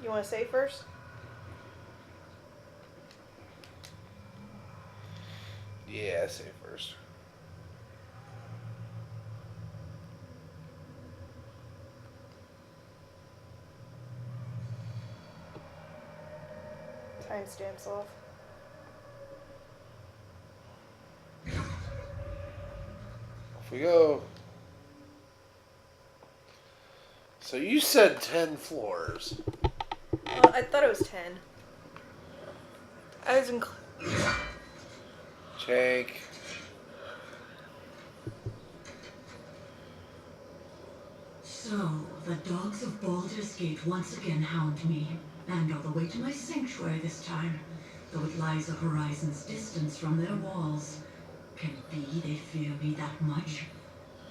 You want to save first? Yeah, save first. Timestamps off. Off we go. So you said 10 floors. Well, I thought it was 10. I was Jake. So, the dogs of Baldurs Gate once again hound me, and all the way to my sanctuary this time, though it lies a horizon's distance from their walls. Can it be they fear me that much?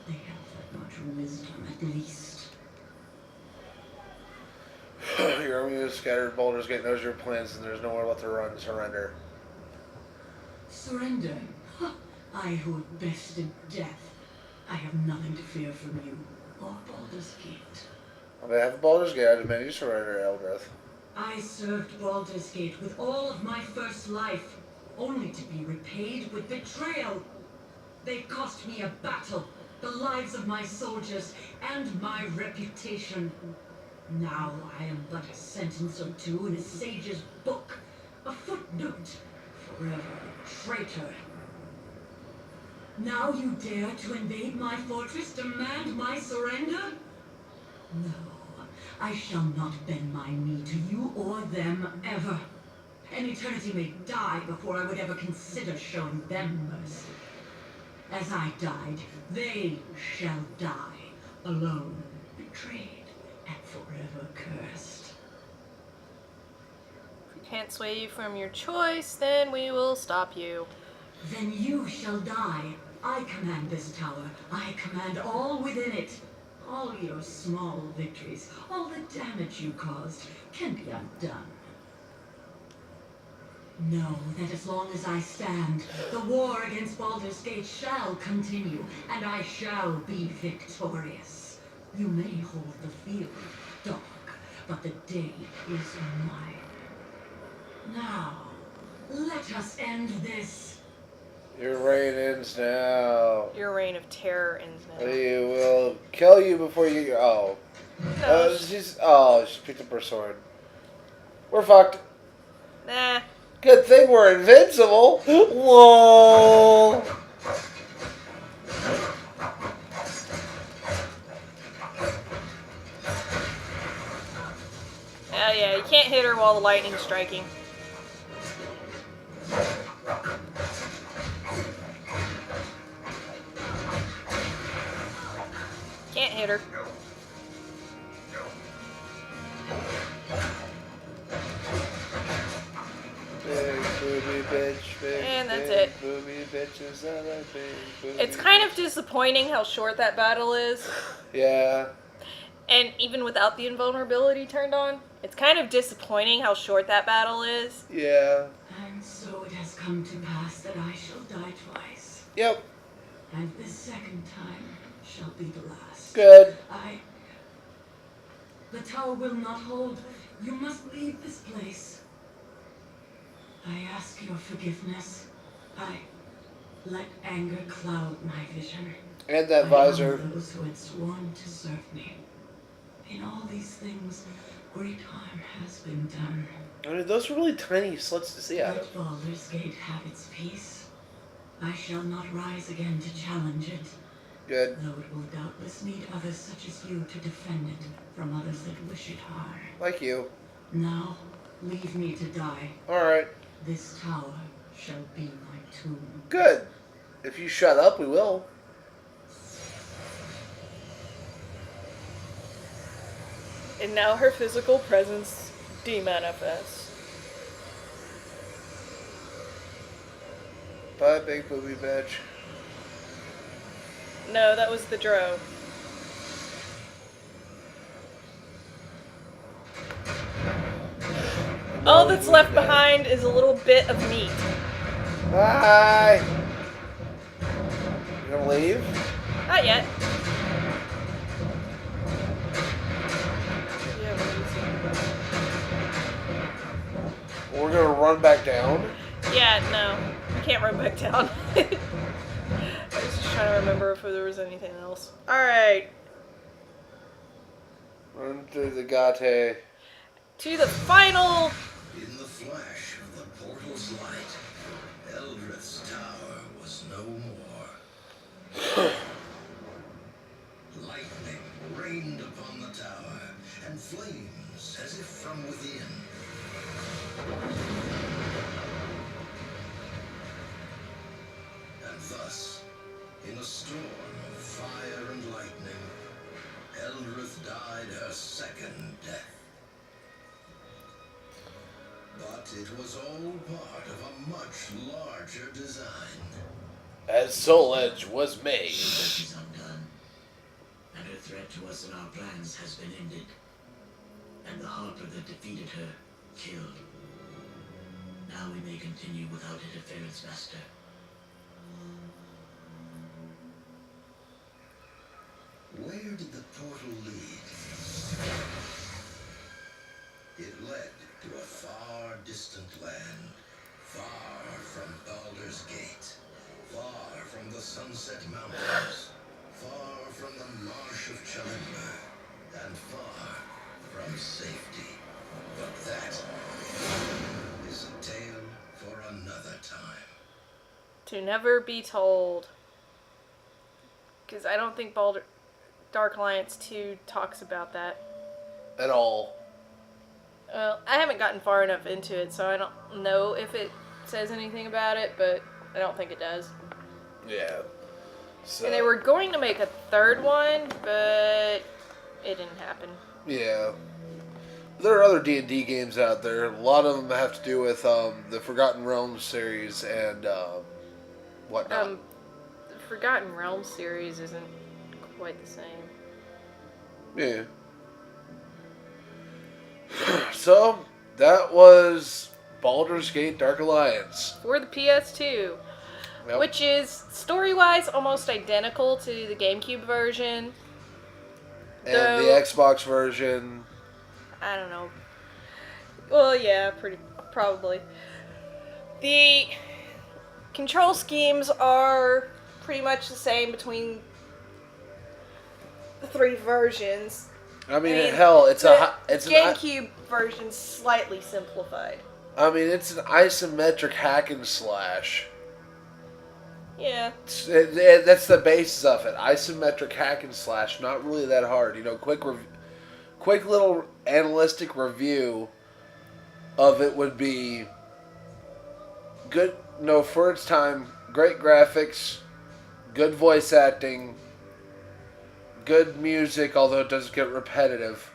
They have that much wisdom, at least. Your army is scattered. Baldurs Gate knows your plans, and there's nowhere left to run. Surrender. Surrender? Huh. I who have bested death. I have nothing to fear from you, or Baldur's Gate. On behalf of Baldur's Gate, I demand you surrender, Eldrith. I served Baldur's Gate with all of my first life, only to be repaid with betrayal. They cost me a battle, the lives of my soldiers, and my reputation. Now I am but a sentence or two in a sage's book, a footnote, forever a traitor. Now you dare to invade my fortress, demand my surrender? No, I shall not bend my knee to you or them ever. An eternity may die before I would ever consider showing them mercy. As I died, they shall die, alone, betrayed, and forever cursed. If we can't sway you from your choice, then we will stop you. Then you shall die. I command this tower. I command all within it. All your small victories, all the damage you caused, can be undone. Know that as long as I stand, the war against Baldur's Gate shall continue, and I shall be victorious. You may hold the field dark, but the day is mine. Now, let us end this. Your reign ends now. Your reign of terror ends now. We will kill you before you. Oh. No, She picked up her sword. We're fucked. nah. Good thing we're invincible. Whoa. Oh yeah, you can't hit her while the lightning's striking. Can't hit her. Big booby bitch, big, And that's big it. booby bitches and a big booby. It's kind of disappointing how short that battle is. Yeah. And even without the invulnerability turned on, it's kind of disappointing how short that battle is. Yeah. And so it has come to pass that I shall die twice. Yep. And this second time shall be the last. Good. The tower will not hold. You must leave this place. I ask your forgiveness. I let anger cloud my vision. And that I visor. honor those who had sworn to serve me. In all these things, great harm has been done. I mean, those are really tiny slits to see out Let of. Baldur's Gate have its peace. I shall not rise again to challenge it. Good. Though it will doubtless need others such as you to defend it from others that wish it harm. Like you. Now, leave me to die. Alright. This tower shall be my tomb. Good. If you shut up, we will. And now her physical presence demanifests. Bye, big booby bitch. No, that was the Drow. All that's left behind is a little bit of meat. Bye. You gonna leave? Not yet. Yeah, run back down? Yeah, no. You can't run back down. I was just trying to remember if there was anything else. Alright. Run through the Gate. To the final... In the flash of the portal's light, Eldrith's tower was no more. Lightning rained upon the tower, and flames as if from within. And thus, in a storm of fire and lightning, Eldrith died her second death. But it was all part of a much larger design. As Soul Edge was made. She's undone, and her threat to us and our plans has been ended. And the Harper that defeated her, killed. Now we may continue without interference, Master. Where did the portal lead? It led to a far distant land, far from Baldurs Gate, far from the Sunset Mountains, far from the Marsh of Chalimber, and far from safety. But that is a tale for another time. To never be told. Because I don't think Dark Alliance 2 talks about that. At all. Well, I haven't gotten far enough into it, so I don't know if it says anything about it, but I don't think it does. Yeah. So, And they were going to make a third one, but it didn't happen. Yeah. There are other D&D games out there. A lot of them have to do with the Forgotten Realms series and whatnot. The Forgotten Realms series isn't quite the same. Yeah. So, that was Baldur's Gate Dark Alliance. For the PS2. Yep. Which is, story-wise, almost identical to the GameCube version. And Though- the Xbox version. I don't know. Well, yeah, probably. The control schemes are pretty much the same between the three versions. I mean, I mean, hell, it's the an GameCube version slightly simplified. I mean, it's an isometric hack and slash. Yeah. That's the basis of it. Isometric hack and slash. Not really that hard. You know, quick little analytic review of it would be good. No, for its time, great graphics, good voice acting, good music, although it does get repetitive.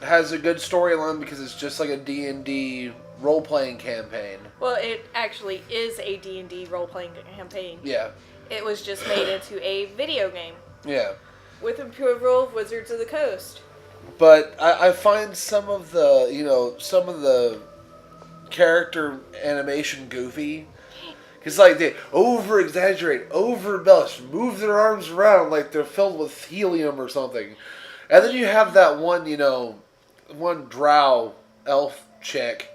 Has a good storyline because it's just like a D&D role-playing campaign. Well, it actually is a D&D role-playing campaign. Yeah. It was just made into a video game. Yeah. With approval of Wizards of the Coast. But I find some of the character animation goofy. Because, like, they over-exaggerate, over-embellish, move their arms around like they're filled with helium or something. And then you have that one drow elf chick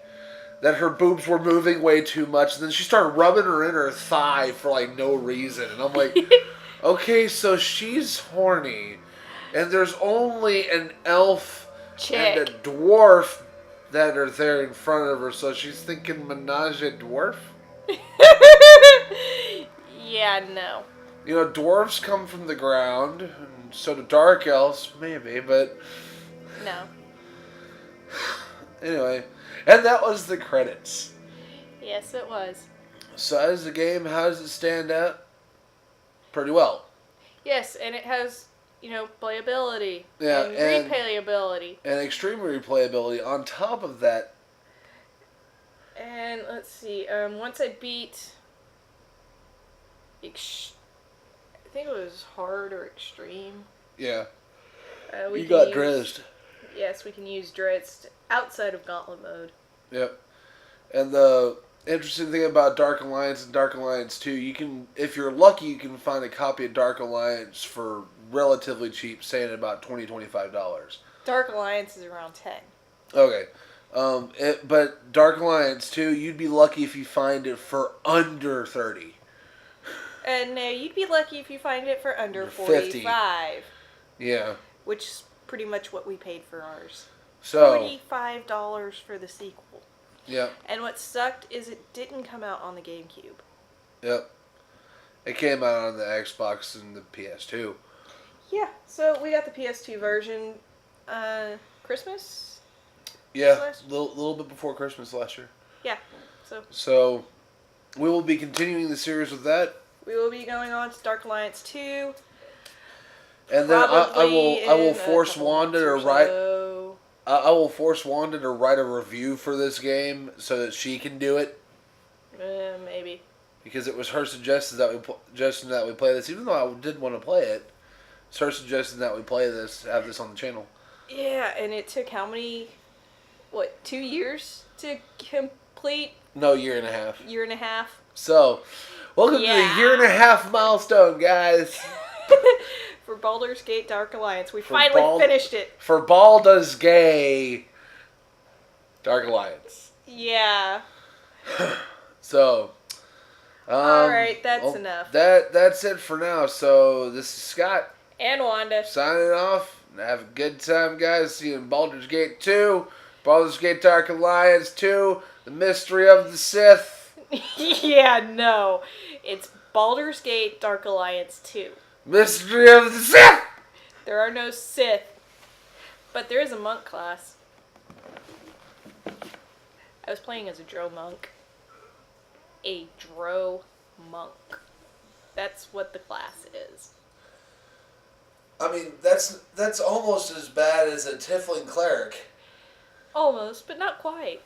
that her boobs were moving way too much. And then she started rubbing her in her thigh for, like, no reason. And I'm like, okay, so she's horny. And there's only an elf Chick. and a dwarf that are there in front of her. So she's thinking menage a dwarf? Yeah, no. You know, dwarves come from the ground, and so do dark elves, maybe, but No. anyway. And that was the credits. Yes, it was. So as a game, how does it stand out? Pretty well. Yes, and it has, playability. Yeah, and and- replayability. And extreme replayability on top of that. And let's see, once I beat... I think it was hard or extreme. Yeah. We You can got use- drizzed. Yes, we can use Drizzt outside of Gauntlet mode. Yep. And the interesting thing about Dark Alliance and Dark Alliance 2, you can, if you're lucky, you can find a copy of Dark Alliance for relatively cheap, say at about $20-25. Dark Alliance is around 10. Okay. But Dark Alliance 2, you'd be lucky if you find it for under 30. And no, you'd be lucky if you find it for under 50. 45. Yeah. Which is pretty much what we paid for ours. So. $45 for the sequel. Yep. And what sucked is it didn't come out on the GameCube. Yep. It came out on the Xbox and the PS2. Yeah, so we got the PS2 version Christmas? Yeah, a little bit before Christmas last year. Yeah, So, we will be continuing the series with that. we will be going on to Dark Alliance 2. And then I will force Wanda to write. So. I will force Wanda to write a review for this game so that she can do it. Maybe. Because it was her suggestion that we play this, even though I did want to play it. It's her suggestion that we play this, have this on the channel. Yeah, and it took how many? 2 years to complete? No, year and a half. Year and a half. So, welcome to the year and a half milestone, guys. For Baldurs Gate Dark Alliance, we finally finished it. For Baldurs Gate Dark Alliance. Yeah. So. All right, that's enough. That's it for now. So this is Scott and Wanda signing off. Have a good time, guys. See you in Baldur's Gate 2, Baldur's Gate Dark Alliance 2, The Mystery of the Sith. Yeah, no, it's Baldur's Gate Dark Alliance 2. Mystery of the Sith. There are no Sith, but there is a monk class. I was playing as a Drow monk. A Drow monk. That's what the class is. I mean, that's almost as bad as a Tiefling cleric. Almost, but not quite.